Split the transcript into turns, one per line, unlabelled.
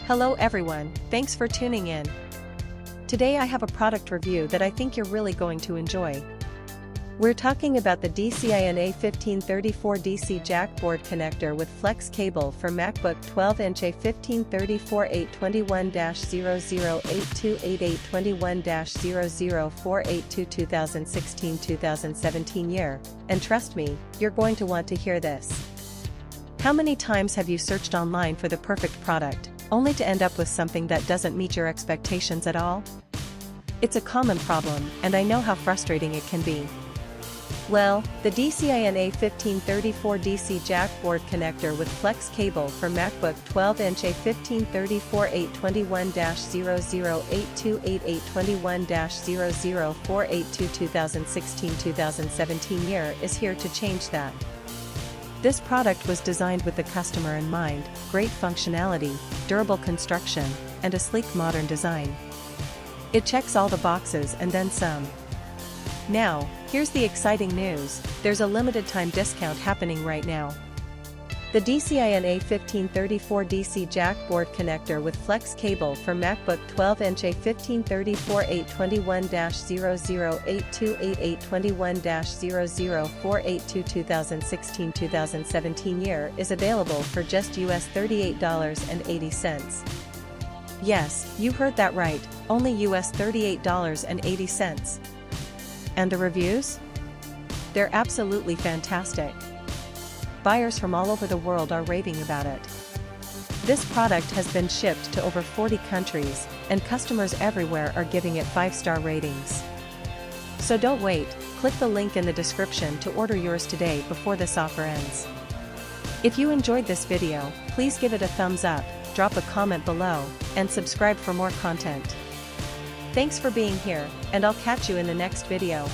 Hello everyone, thanks for tuning in. Today I have a product review that I think you're really going to enjoy. We're talking about the DCIN A1534 DC jack board connector with flex cable for MacBook 12-inch A1534 821-00828821-00482 2016-2017 year, and trust me, you're going to want to hear this. How many times have you searched online for the perfect product, only to end up with something that doesn't meet your expectations at all? It's a common problem, and I know how frustrating it can be. Well, the DCIN A1534 DC jack board connector with flex cable for MacBook 12-inch A1534 821-00828821-00482 2016-2017 year is here to change that. This product was designed with the customer in mind: great functionality, durable construction, and a sleek modern design. It checks all the boxes and then some. Now, here's the exciting news: there's a limited time discount happening right now. The DCIN A1534 DC jack board connector with flex cable for MacBook 12-inch A1534 821-00828821-00482 2016-2017 year is available for just US $38.80. Yes, you heard that right, only US $38.80. And the reviews? They're absolutely fantastic. Buyers from all over the world are raving about it. This product has been shipped to over 40 countries, and customers everywhere are giving it 5-star ratings. So don't wait, click the link in the description to order yours today before this offer ends. If you enjoyed this video, please give it a thumbs up, drop a comment below, and subscribe for more content. Thanks for being here, and I'll catch you in the next video.